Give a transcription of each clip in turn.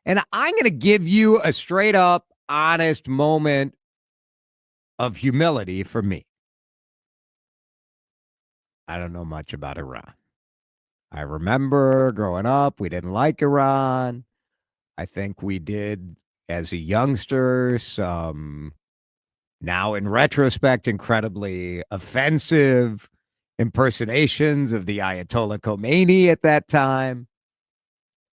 And I'm going to give you a straight up, honest moment of humility for me. I don't know much about Iran. I remember growing up, we didn't like Iran. I think we did, as a youngster, some, now in retrospect, incredibly offensive impersonations of the Ayatollah Khomeini at that time.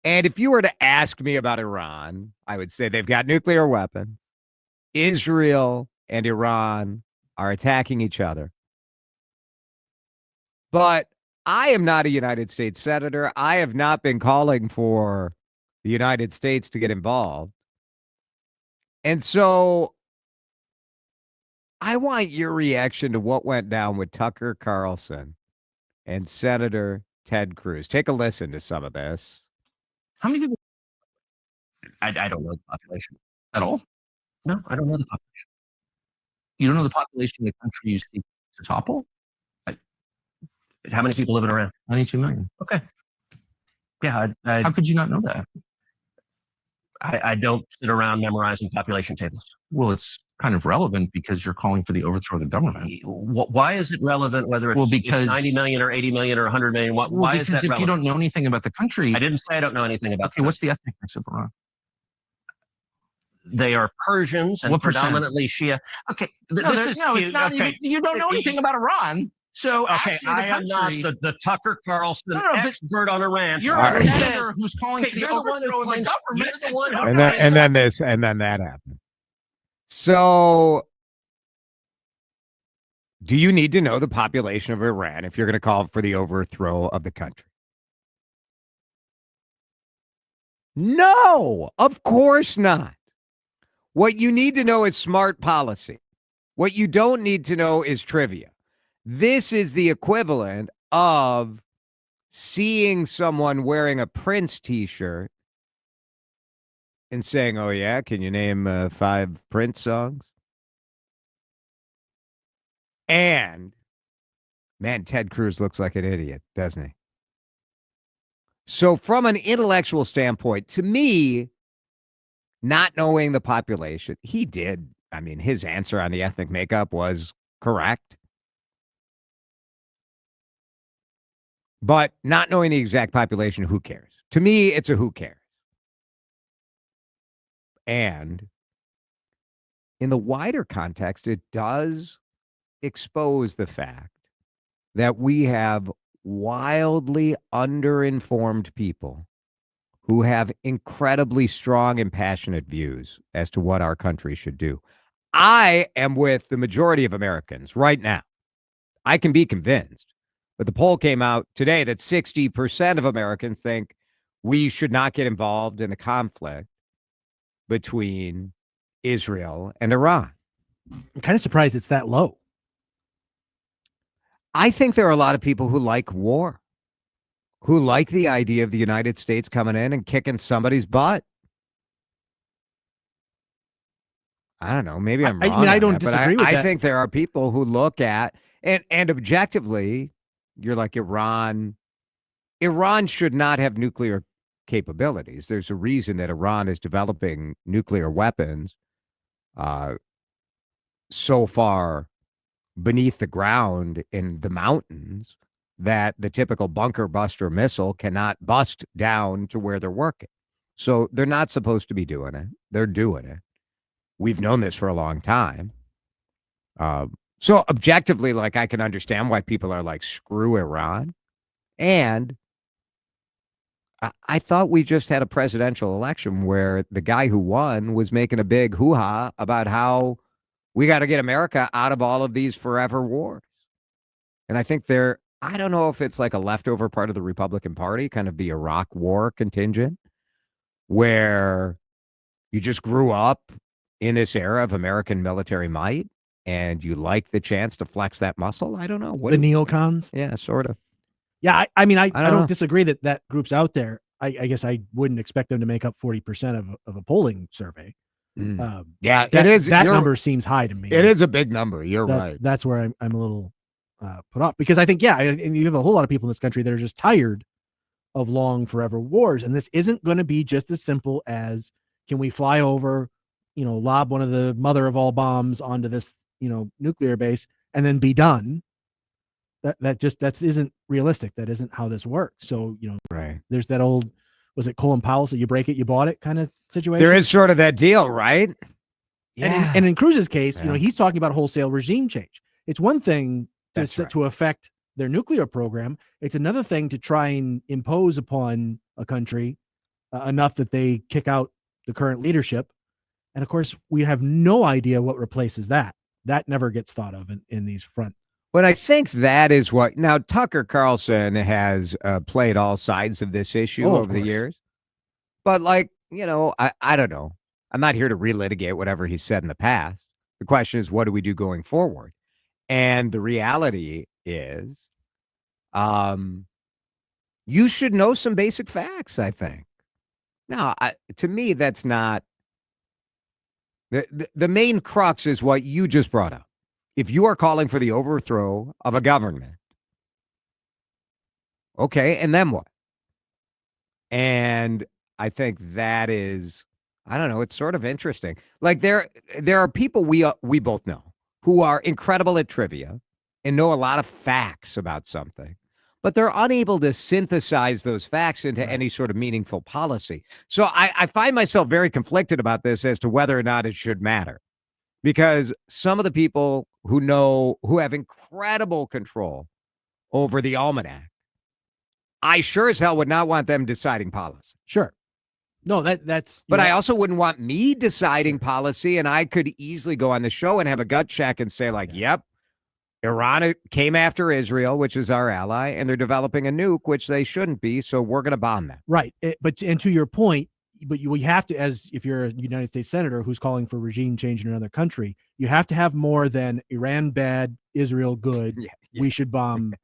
And if you were to ask me about Iran, I would say they've got nuclear weapons. Israel and Iran are attacking each other. But I am not a United States senator. I have not been calling for the United States to get involved. And so I want your reaction to what went down with Tucker Carlson and Senator Ted Cruz. Take a listen to some of this. How many people? I don't know the population at all. No, I don't know the population. You don't know the population of the country you seek to topple? How many people live in Iran? 92 million. Okay. Yeah. How could you not know that? I don't sit around memorizing population tables. Well, it's kind of relevant because you're calling for the overthrow of the government. Why is it relevant whether it's 90 million or 80 million or 100 million? Why is that relevant? Because if you don't know anything about the country... I didn't say I don't know anything about the country. What's the ethnic mix of Iran? They are Persians and predominantly Shia. Okay. It's not even, you don't know anything about Iran. So okay, I am not the Tucker Carlson expert on Iran. You're a senator who's calling for the overthrow of the government. And then this, and then that happened. So, do you need to know the population of Iran if you're going to call for the overthrow of the country? No, of course not. What you need to know is smart policy. What you don't need to know is trivia. This is the equivalent of seeing someone wearing a Prince t-shirt and saying, oh, yeah, can you name 5 Prince songs? And, man, Ted Cruz looks like an idiot, doesn't he? So from an intellectual standpoint, to me, not knowing the population, he did. I mean, his answer on the ethnic makeup was correct. But not knowing the exact population, who cares? To me, it's a who cares. And in the wider context, it does expose the fact that we have wildly underinformed people who have incredibly strong and passionate views as to what our country should do. I am with the majority of Americans right now. I can be convinced. But the poll came out today that 60% of Americans think we should not get involved in the conflict between Israel and Iran. I'm kind of surprised it's that low. I think there are a lot of people who like war, who like the idea of the United States coming in and kicking somebody's butt. I don't know. Maybe I'm wrong. I mean, I don't disagree with that. I think there are people who look at, and objectively, you're like Iran. Iran should not have nuclear capabilities. There's a reason that Iran is developing nuclear weapons so far beneath the ground in the mountains that the typical bunker buster missile cannot bust down to where they're working. So they're not supposed to be doing it. They're doing it. We've known this for a long time. So objectively, like, I can understand why people are like, screw Iran. And I thought we just had a presidential election where the guy who won was making a big hoo-ha about how we got to get America out of all of these forever wars. And I think I don't know if it's like a leftover part of the Republican Party, kind of the Iraq war contingent, where you just grew up in this era of American military might and you like the chance to flex that muscle. I don't know. The neocons? Yeah, sort of. Yeah, I mean, I don't disagree that group's out there. I guess I wouldn't expect them to make up 40% of a polling survey. Yeah, it is. That number seems high to me. It is a big number. You're right. That's where I'm a little put off, because I think, and you have a whole lot of people in this country that are just tired of long forever wars. And this isn't going to be just as simple as, can we fly over, lob one of the mother of all bombs onto this, nuclear base and then be done. That isn't realistic. That isn't how this works. So, right. There's that old, was it Colin Powell? So you break it, you bought it kind of situation. There is sort of that deal, right? Yeah. And in Cruz's case, he's talking about wholesale regime change. It's one thing to affect their nuclear program. It's another thing to try and impose upon a country enough that they kick out the current leadership. And of course, we have no idea what replaces that. That never gets thought of in these front. But I think that is what, now Tucker Carlson has played all sides of this issue over the years. But I don't know. I'm not here to relitigate whatever he said in the past. The question is, what do we do going forward? And the reality is, you should know some basic facts, I think. Now, to me, that's not the main crux is what you just brought up. If you are calling for the overthrow of a government, okay, and then what? And I think that is, I don't know, it's sort of interesting. Like there are people we both know who are incredible at trivia and know a lot of facts about something, but they're unable to synthesize those facts into any sort of meaningful policy. So I find myself very conflicted about this as to whether or not it should matter, because some of the people who have incredible control over the almanac, I sure as hell would not want them deciding policy. Sure. No, that's. But I also wouldn't want me deciding policy, and I could easily go on the show and have a gut check and say, yep, Iran came after Israel, which is our ally, and they're developing a nuke, which they shouldn't be, so we're going to bomb them. Right. But to your point, you have to, as if you're a United States senator who's calling for regime change in another country, you have to have more than Iran bad, Israel good. We should bomb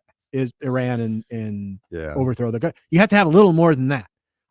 Iran and overthrow the country. You have to have a little more than that.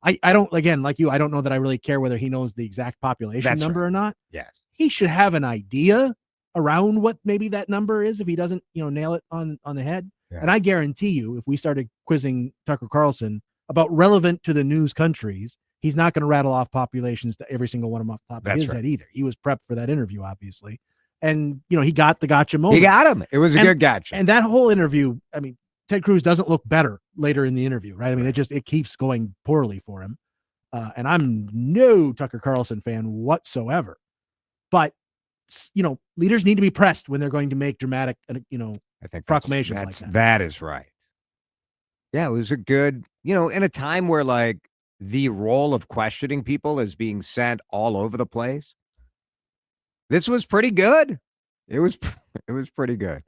I don't, again, like you, I don't know that I really care whether he knows the exact population number or not. Yes. He should have an idea around what maybe that number is if he doesn't, nail it on the head. Yeah. And I guarantee you, if we started quizzing Tucker Carlson about relevant to the news countries, he's not going to rattle off populations to every single one of them off the top of his head either. He was prepped for that interview, obviously. And, he got the gotcha moment. He got him. It was a good gotcha. And that whole interview, I mean, Ted Cruz doesn't look better later in the interview, right? I mean, it keeps going poorly for him. And I'm no Tucker Carlson fan whatsoever. But, leaders need to be pressed when they're going to make dramatic, I think proclamations like that. That is right. Yeah, it was a good, in a time where the role of questioning people is being sent all over the place. This was pretty good. It was pretty good.